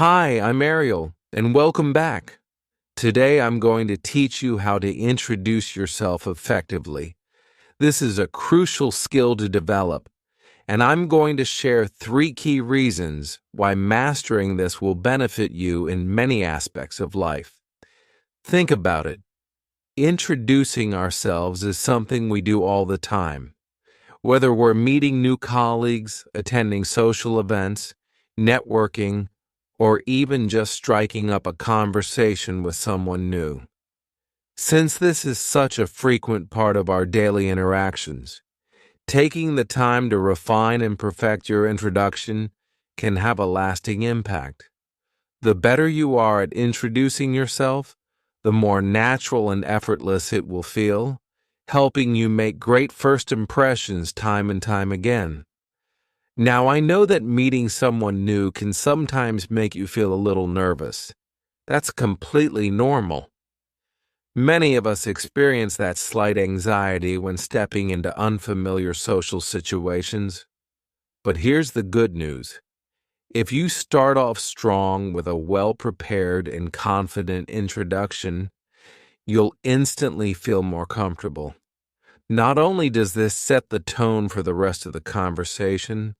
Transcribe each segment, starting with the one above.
Hi, I'm Ariel, and welcome back. Today I'm going to teach you how to introduce yourself effectively. This is a crucial skill to develop, and I'm going to share 3 key reasons why mastering this will benefit you in many aspects of life. Think about it. Introducing ourselves is something we do all the time. Whether we're meeting new colleagues, attending social events, networking, or even just striking up a conversation with someone new. Since this is such a frequent part of our daily interactions, taking the time to refine and perfect your introduction can have a lasting impact. The better you are at introducing yourself, the more natural and effortless it will feel, helping you make great first impressions time and time again. Now, I know that meeting someone new can sometimes make you feel a little nervous. That's completely normal. Many of us experience that slight anxiety when stepping into unfamiliar social situations. But here's the good news. If you start off strong with a well-prepared and confident introduction, you'll instantly feel more comfortable. Not only does this set the tone for the rest of the conversation,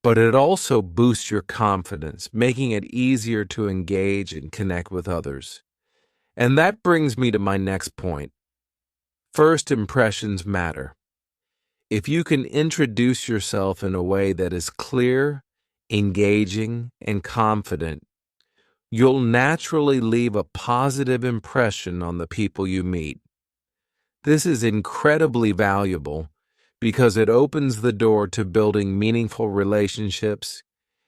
but it also boosts your confidence, making it easier to engage and connect with others. And that brings me to my next point. First impressions matter. If you can introduce yourself in a way that is clear, engaging, and confident, you'll naturally leave a positive impression on the people you meet. This is incredibly valuable because it opens the door to building meaningful relationships,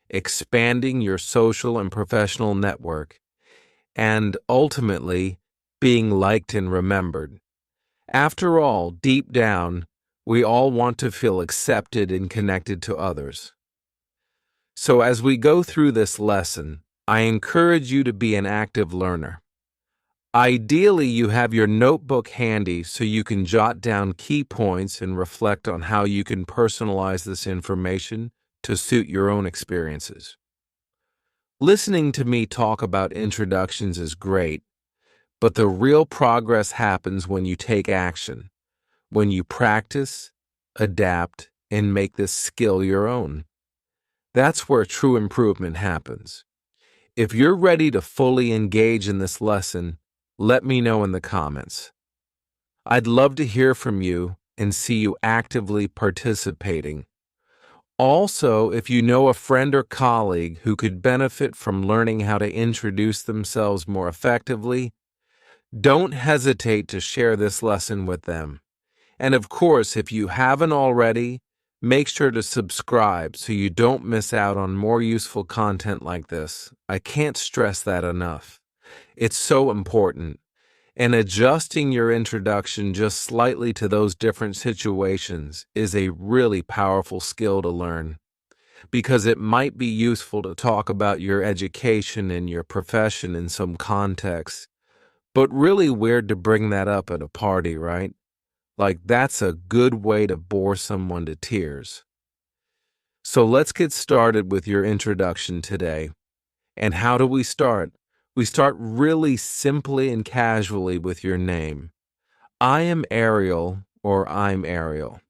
expanding your social and professional network, and ultimately being liked and remembered. After all, deep down, we all want to feel accepted and connected to others. So as we go through this lesson, I encourage you to be an active learner. Ideally, you have your notebook handy so you can jot down key points and reflect on how you can personalize this information to suit your own experiences. Listening to me talk about introductions is great, but the real progress happens when you take action, when you practice, adapt, and make this skill your own. That's where true improvement happens. If you're ready to fully engage in this lesson, let me know in the comments. I'd love to hear from you and see you actively participating. Also, if you know a friend or colleague who could benefit from learning how to introduce themselves more effectively, don't hesitate to share this lesson with them. And of course, if you haven't already, make sure to subscribe so you don't miss out on more useful content like this. I can't stress that enough. It's so important. And adjusting your introduction just slightly to those different situations is a really powerful skill to learn, because it might be useful to talk about your education and your profession in some context, but really weird to bring that up at a party, right? Like, that's a good way to bore someone to tears. So let's get started with your introduction today. And how do we start? We start really simply and casually with your name. I am Ariel, or I'm Ariel.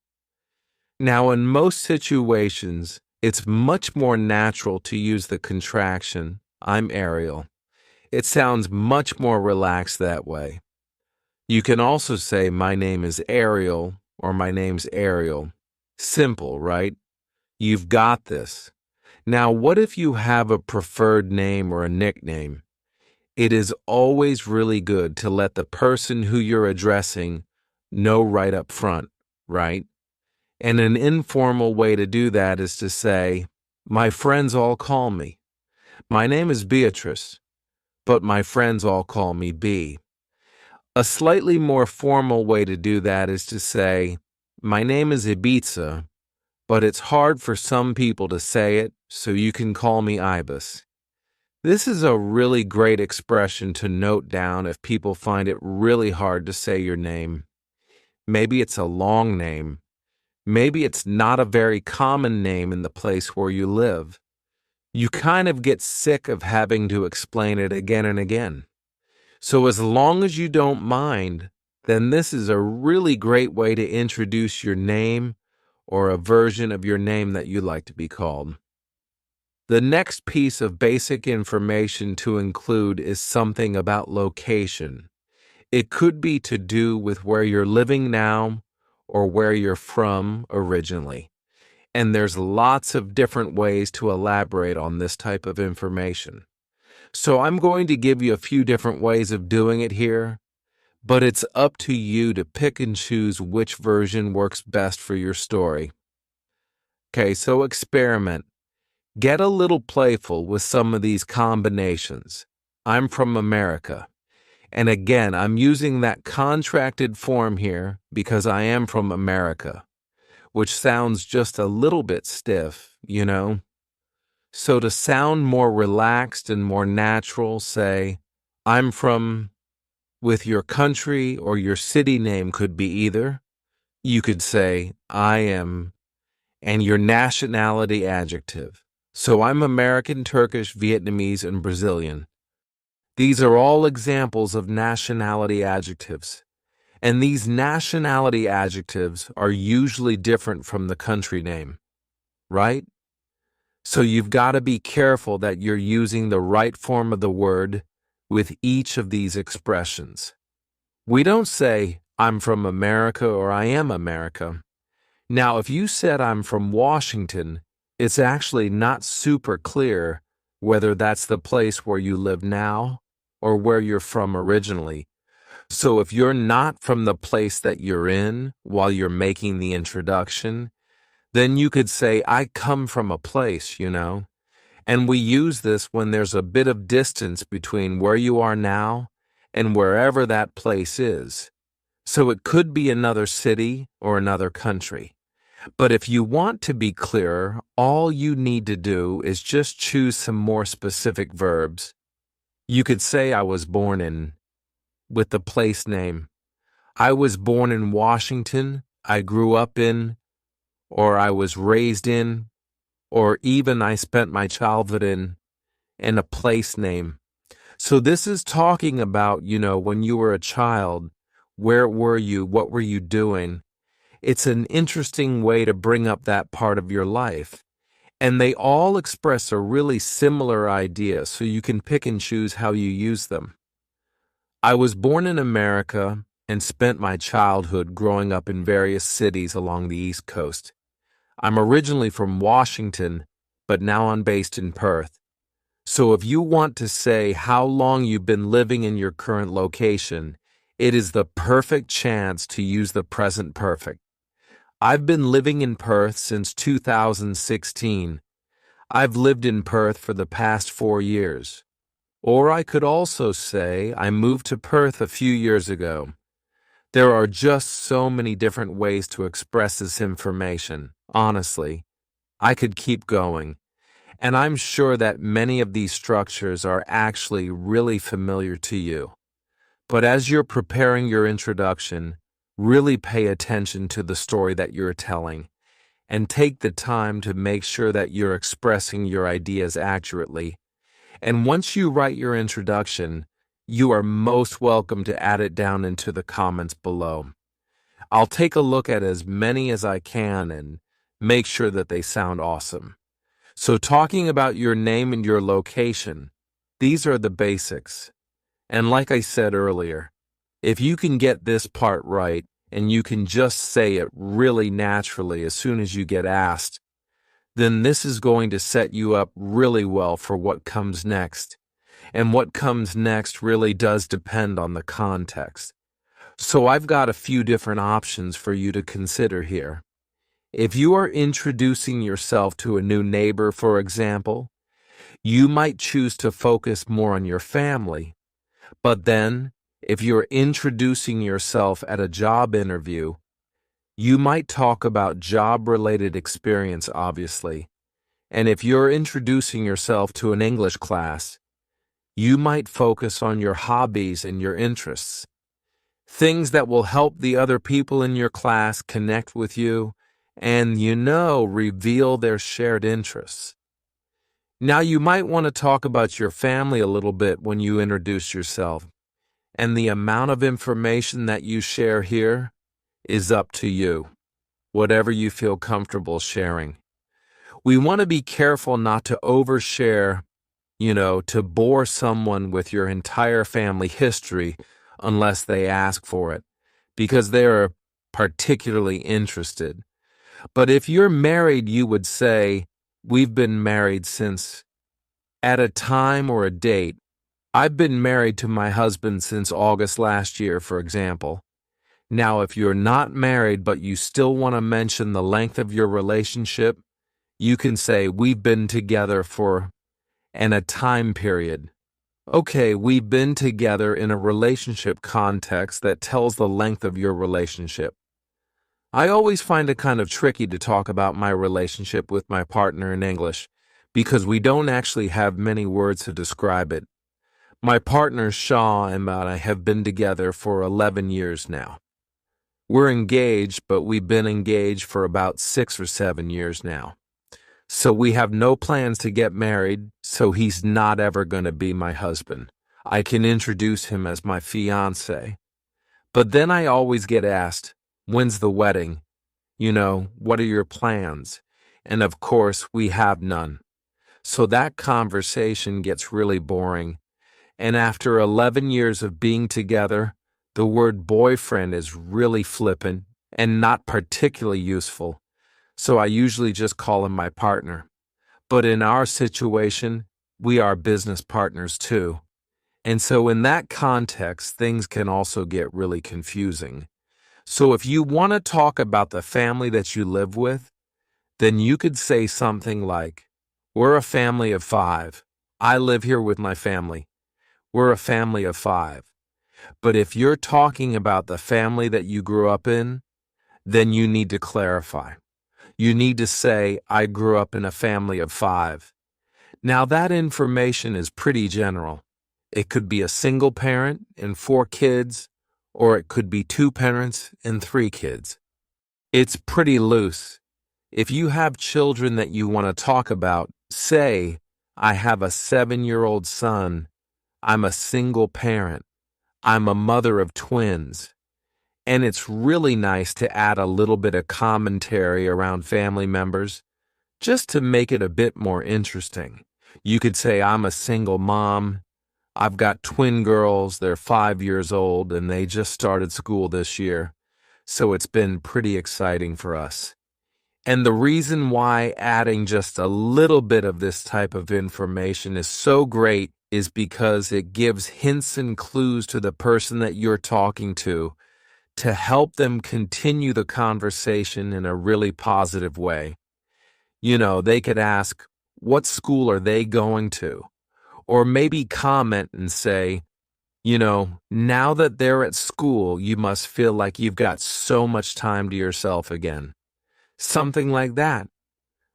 Now, in most situations, it's much more natural to use the contraction, I'm Ariel. It sounds much more relaxed that way. You can also say, my name is Ariel, or my name's Ariel. Simple, right? You've got this. Now, what if you have a preferred name or a nickname? It is always really good to let the person who you're addressing know right up front, right? And an informal way to do that is to say, my friends all call me. My name is Beatrice, but my friends all call me B. A slightly more formal way to do that is to say, my name is Ibiza, but it's hard for some people to say it, so you can call me Ibis. This is a really great expression to note down if people find it really hard to say your name. Maybe it's a long name. Maybe it's not a very common name in the place where you live. You kind of get sick of having to explain it again and again. So as long as you don't mind, then this is a really great way to introduce your name or a version of your name that you like to be called. The next piece of basic information to include is something about location. It could be to do with where you're living now or where you're from originally. And there's lots of different ways to elaborate on this type of information. So I'm going to give you a few different ways of doing it here, but it's up to you to pick and choose which version works best for your story. Okay, so experiment. Get a little playful with some of these combinations. I'm from America. And again, I'm using that contracted form here because I am from America, which sounds just a little bit stiff, you know? So to sound more relaxed and more natural, say, I'm from, with your country or your city name could be either. You could say, I am, and your nationality adjective. So I'm American, Turkish, Vietnamese, and Brazilian. These are all examples of nationality adjectives. And these nationality adjectives are usually different from the country name, right? So you've got to be careful that you're using the right form of the word with each of these expressions. We don't say, I'm from America or I am America. Now, if you said I'm from Washington, it's actually not super clear whether that's the place where you live now or where you're from originally. So if you're not from the place that you're in while you're making the introduction, then you could say, I come from a place, you know. And we use this when there's a bit of distance between where you are now and wherever that place is. So it could be another city or another country. But if you want to be clearer, all you need to do is just choose some more specific verbs. You could say I was born in, with the place name. I was born in Washington, I grew up in, or I was raised in, or even I spent my childhood in, and a place name. So this is talking about, you know, when you were a child, where were you, what were you doing? It's an interesting way to bring up that part of your life. And they all express a really similar idea, so you can pick and choose how you use them. I was born in America and spent my childhood growing up in various cities along the East Coast. I'm originally from Washington, but now I'm based in Perth. So if you want to say how long you've been living in your current location, it is the perfect chance to use the present perfect. I've been living in Perth since 2016. I've lived in Perth for the past 4 years. Or I could also say I moved to Perth a few years ago. There are just so many different ways to express this information. Honestly, I could keep going. And I'm sure that many of these structures are actually really familiar to you. But as you're preparing your introduction, really pay attention to the story that you're telling and take the time to make sure that you're expressing your ideas accurately. And once you write your introduction, you are most welcome to add it down into the comments below. I'll take a look at as many as I can and make sure that they sound awesome. So talking about your name and your location, these are the basics. And like I said earlier, if you can get this part right and you can just say it really naturally as soon as you get asked, then this is going to set you up really well for what comes next. And what comes next really does depend on the context. So I've got a few different options for you to consider here. If you are introducing yourself to a new neighbor, for example, you might choose to focus more on your family. But then, if you're introducing yourself at a job interview, you might talk about job-related experience, obviously. And if you're introducing yourself to an English class, you might focus on your hobbies and your interests. Things that will help the other people in your class connect with you and, reveal their shared interests. Now, you might want to talk about your family a little bit when you introduce yourself, and the amount of information that you share here is up to you, whatever you feel comfortable sharing. We want to be careful not to overshare, to bore someone with your entire family history unless they ask for it, because they're particularly interested. But if you're married, you would say, we've been married since, at a time or a date. I've been married to my husband since August last year, for example. Now, if you're not married but you still want to mention the length of your relationship, you can say, we've been together for, and a time period. Okay, we've been together in a relationship context that tells the length of your relationship. I always find it kind of tricky to talk about my relationship with my partner in English because we don't actually have many words to describe it. My partner Shaw and I have been together for 11 years now. We're engaged, but we've been engaged for about 6 or 7 years now. So we have no plans to get married, so he's not ever going to be my husband. I can introduce him as my fiancé. But then I always get asked, when's the wedding? What are your plans? And of course, we have none. So that conversation gets really boring. And after 11 years of being together, the word boyfriend is really flippant and not particularly useful. So I usually just call him my partner. But in our situation, we are business partners too. And so in that context, things can also get really confusing. So if you want to talk about the family that you live with, then you could say something like, we're a family of 5. I live here with my family. We're a family of 5. But if you're talking about the family that you grew up in, then you need to clarify. You need to say, I grew up in a family of 5. Now that information is pretty general. It could be a single parent and 4 kids, or it could be 2 parents and 3 kids. It's pretty loose. If you have children that you want to talk about, say, I have a 7-year-old son. I'm a single parent. I'm a mother of twins. And it's really nice to add a little bit of commentary around family members, just to make it a bit more interesting. You could say, I'm a single mom. I've got twin girls. They're 5 years old, and they just started school this year. So it's been pretty exciting for us. And the reason why adding just a little bit of this type of information is so great is because it gives hints and clues to the person that you're talking to help them continue the conversation in a really positive way. They could ask, what school are they going to? Or maybe comment and say, now that they're at school, you must feel like you've got so much time to yourself again. Something like that.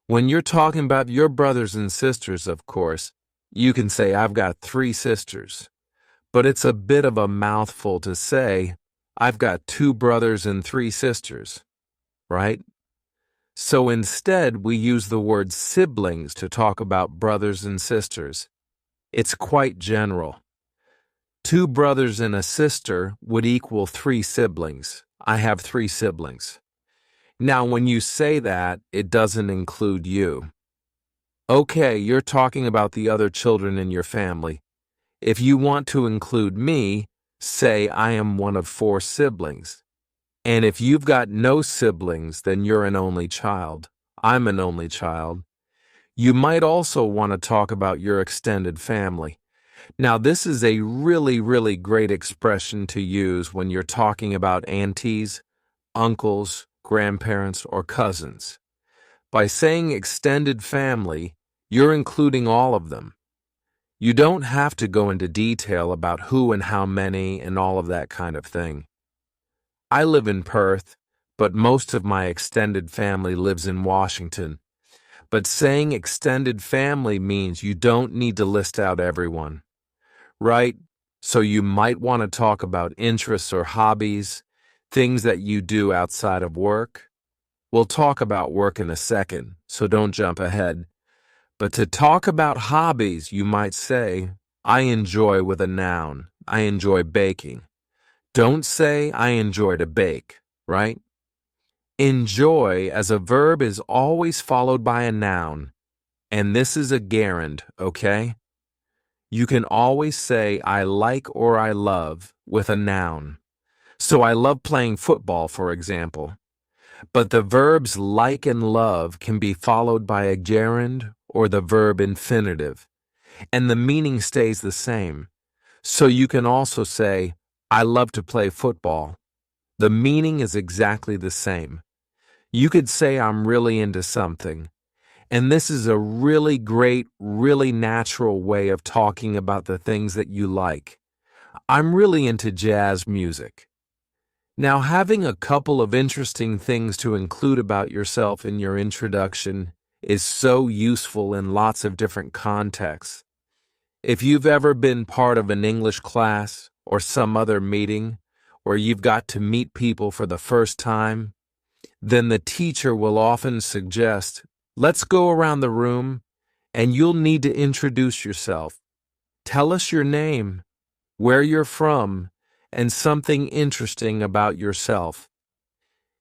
When you're talking about your brothers and sisters, of course, you can say, I've got 3 sisters. But it's a bit of a mouthful to say, I've got 2 brothers and 3 sisters, right? So instead, we use the word siblings to talk about brothers and sisters. It's quite general. 2 brothers and a sister would equal 3 siblings. I have 3 siblings. Now, when you say that, it doesn't include you. Okay, you're talking about the other children in your family. If you want to include me, say I am one of 4 siblings. And if you've got no siblings, then you're an only child. I'm an only child. You might also want to talk about your extended family. Now, this is a really, really great expression to use when you're talking about aunties, uncles, grandparents, or cousins. By saying extended family, you're including all of them. You don't have to go into detail about who and how many and all of that kind of thing. I live in Perth, but most of my extended family lives in Washington. But saying extended family means you don't need to list out everyone, right? So you might want to talk about interests or hobbies, things that you do outside of work. We'll talk about work in a second, so don't jump ahead. But to talk about hobbies, you might say, I enjoy with a noun. I enjoy baking. Don't say, I enjoy to bake, right? Enjoy as a verb is always followed by a noun, and this is a gerund, okay? You can always say, I like or I love with a noun. So I love playing football, for example. But the verbs like and love can be followed by a gerund or the verb infinitive, and the meaning stays the same. So you can also say, I love to play football. The meaning is exactly the same. You could say, I'm really into something. And this is a really great, really natural way of talking about the things that you like. I'm really into jazz music. Now, having a couple of interesting things to include about yourself in your introduction is so useful in lots of different contexts. If you've ever been part of an English class or some other meeting where you've got to meet people for the first time, then the teacher will often suggest, let's go around the room and you'll need to introduce yourself. Tell us your name, where you're from, and something interesting about yourself.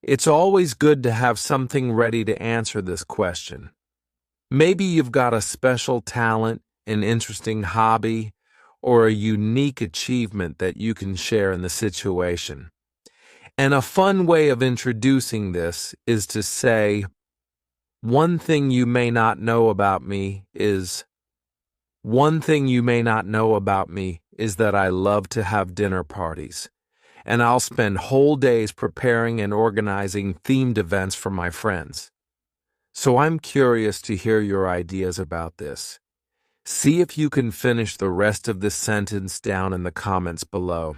It's always good to have something ready to answer this question. Maybe you've got a special talent, an interesting hobby, or a unique achievement that you can share in the situation. And a fun way of introducing this is to say, one thing you may not know about me is that I love to have dinner parties, and I'll spend whole days preparing and organizing themed events for my friends. So I'm curious to hear your ideas about this. See if you can finish the rest of this sentence down in the comments below.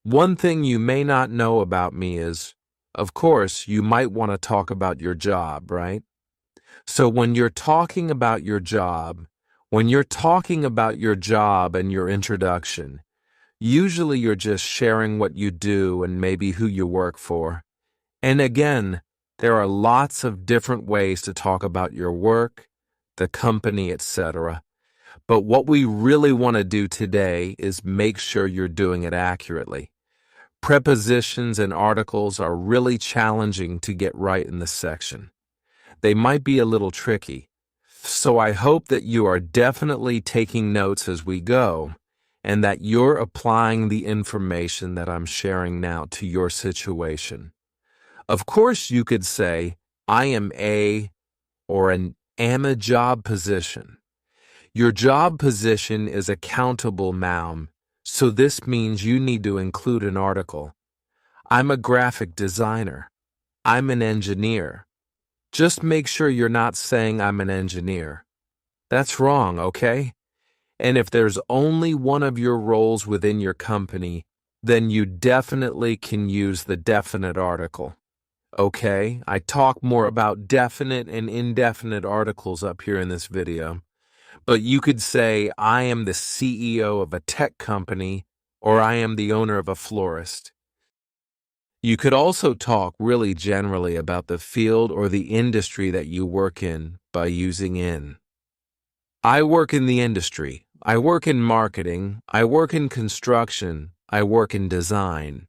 One thing you may not know about me is, of course, you might want to talk about your job, right? So when you're talking about your job and your introduction, usually you're just sharing what you do and maybe who you work for. And again, there are lots of different ways to talk about your work, the company, etc. But what we really want to do today is make sure you're doing it accurately. Prepositions and articles are really challenging to get right in this section. They might be a little tricky. So I hope that you are definitely taking notes as we go, and that you're applying the information that I'm sharing now to your situation. Of course, you could say, I am a job position. Your job position is a countable noun, so this means you need to include an article. I'm a graphic designer. I'm an engineer. Just make sure you're not saying I'm an engineer. That's wrong, okay? And if there's only one of your roles within your company, then you definitely can use the definite article. Okay, I talk more about definite and indefinite articles up here in this video. But you could say, I am the CEO of a tech company, or I am the owner of a florist. You could also talk really generally about the field or the industry that you work in by using in. I work in the industry. I work in marketing. I work in construction. I work in design.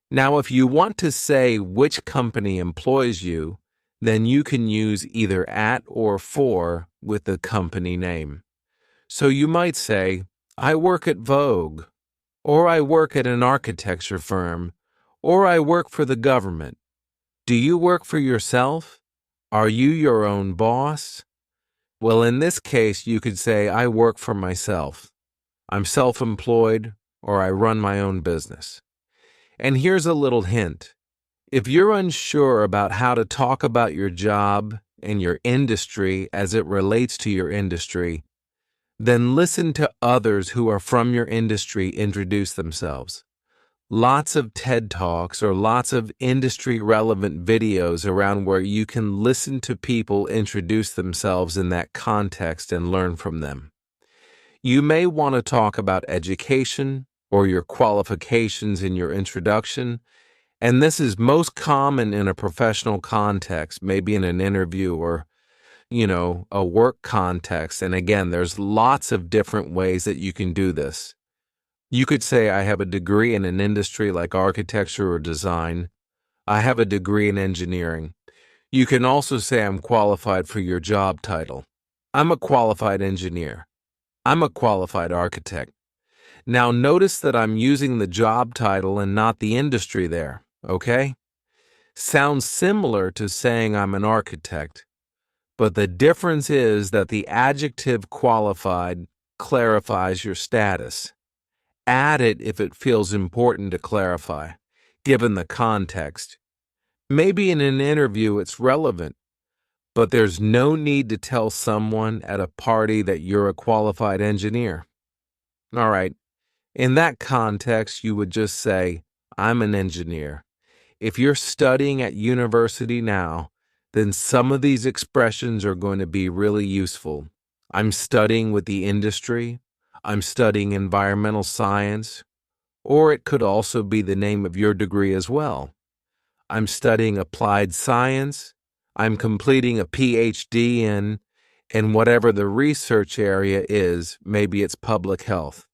Now, if you want to say which company employs you, then you can use either at or for with the company name. So you might say, I work at Vogue, or I work at an architecture firm, or I work for the government. Do you work for yourself? Are you your own boss? Well, in this case, you could say, I work for myself. I'm self-employed, or I run my own business. And here's a little hint. If you're unsure about how to talk about your job and your industry as it relates to your industry, then listen to others who are from your industry introduce themselves. Lots of TED Talks or lots of industry-relevant videos around where you can listen to people introduce themselves in that context and learn from them. You may want to talk about education or your qualifications in your introduction, and this is most common in a professional context, maybe in an interview or a work context. And again, there's lots of different ways that you can do this. You could say, I have a degree in an industry like architecture or design. I have a degree in engineering. You can also say I'm qualified for your job title. I'm a qualified engineer. I'm a qualified architect. Now notice that I'm using the job title and not the industry there, okay? Sounds similar to saying I'm an architect, but the difference is that the adjective qualified clarifies your status. Add it if it feels important to clarify, given the context. Maybe in an interview it's relevant, but there's no need to tell someone at a party that you're a qualified engineer. All right, in that context, you would just say, I'm an engineer. If you're studying at university now, then some of these expressions are going to be really useful. I'm studying with the industry. I'm studying environmental science. Or it could also be the name of your degree as well. I'm studying applied science. I'm completing a PhD in, and whatever the research area is, maybe it's public health.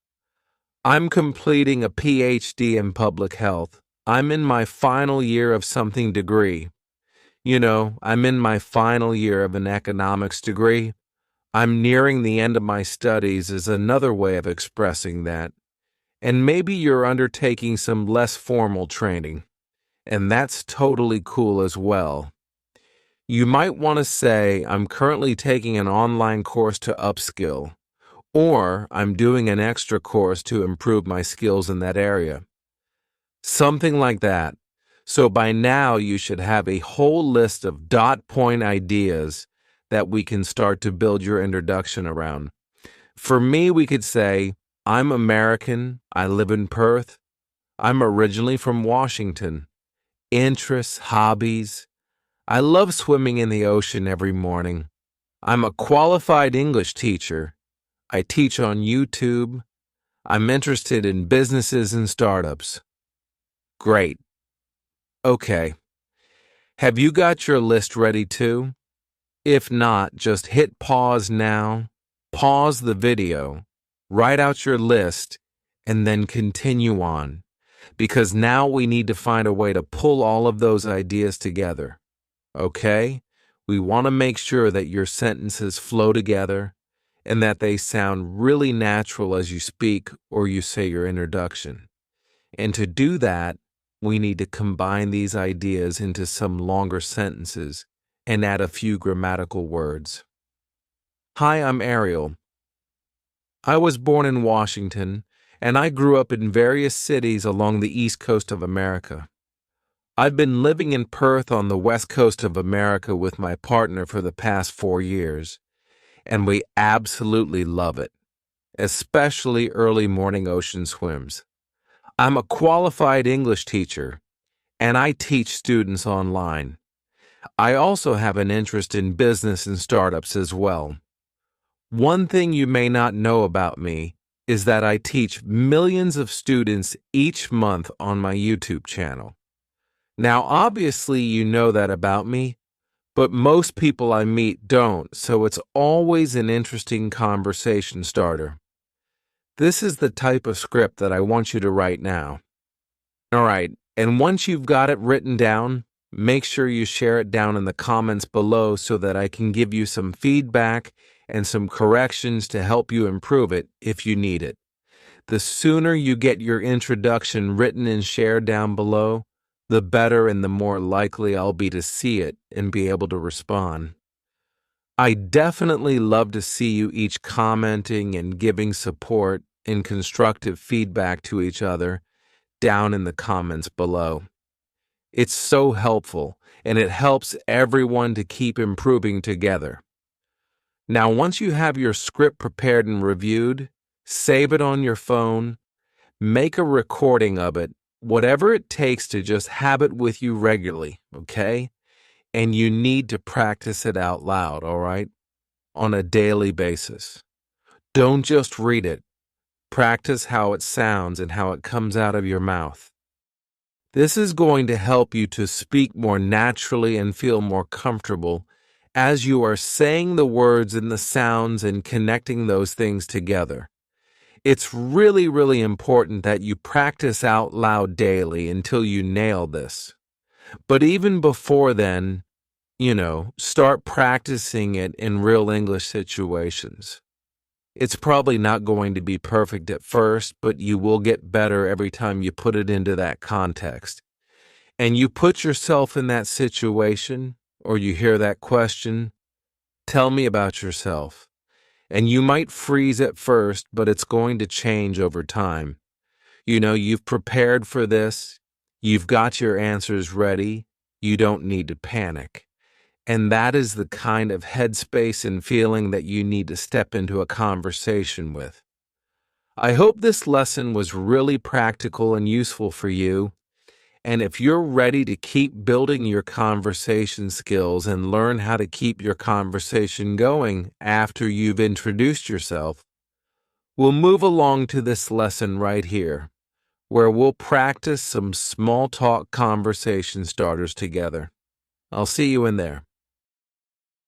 I'm completing a PhD in public health. I'm in my final year of something degree. I'm in my final year of an economics degree. I'm nearing the end of my studies is another way of expressing that. And maybe you're undertaking some less formal training, and that's totally cool as well. You might want to say, I'm currently taking an online course to upskill, or I'm doing an extra course to improve my skills in that area. Something like that. So by now you should have a whole list of dot point ideas that we can start to build your introduction around. For me, we could say, I'm American, I live in Perth, I'm originally from Washington. Interests, hobbies. I love swimming in the ocean every morning. I'm a qualified English teacher. I teach on YouTube. I'm interested in businesses and startups. Great. Okay. Have you got your list ready too? If not, just hit pause now, pause the video, write out your list, and then continue on. Because now we need to find a way to pull all of those ideas together. Okay? We want to make sure that your sentences flow together and that they sound really natural as you speak or you say your introduction. And to do that, we need to combine these ideas into some longer sentences and add a few grammatical words. Hi, I'm Ariel. I was born in Washington, and I grew up in various cities along the east coast of America. I've been living in Perth on the west coast of America with my partner for the past 4 years, and we absolutely love it, especially early morning ocean swims. I'm a qualified English teacher, and I teach students online. I also have an interest in business and startups as well. One thing you may not know about me is that I teach millions of students each month on my YouTube channel. Now, obviously, you know that about me, but most people I meet don't, so it's always an interesting conversation starter. This is the type of script that I want you to write now. All right, and once you've got it written down, make sure you share it down in the comments below so that I can give you some feedback and some corrections to help you improve it if you need it. The sooner you get your introduction written and shared down below, the better and the more likely I'll be to see it and be able to respond. I definitely love to see you each commenting and giving support and constructive feedback to each other down in the comments below. It's so helpful, and it helps everyone to keep improving together. Now, once you have your script prepared and reviewed, save it on your phone, make a recording of it, whatever it takes to just have it with you regularly, okay? And you need to practice it out loud, all right? On a daily basis. Don't just read it. Practice how it sounds and how it comes out of your mouth. This is going to help you to speak more naturally and feel more comfortable as you are saying the words and the sounds and connecting those things together. It's really, really important that you practice out loud daily until you nail this. But even before then, start practicing it in real English situations. It's probably not going to be perfect at first, but you will get better every time you put it into that context. And you put yourself in that situation, or you hear that question, tell me about yourself. And you might freeze at first, but it's going to change over time. You've prepared for this. You've got your answers ready. You don't need to panic. And that is the kind of headspace and feeling that you need to step into a conversation with. I hope this lesson was really practical and useful for you. And if you're ready to keep building your conversation skills and learn how to keep your conversation going after you've introduced yourself, we'll move along to this lesson right here, where we'll practice some small talk conversation starters together. I'll see you in there.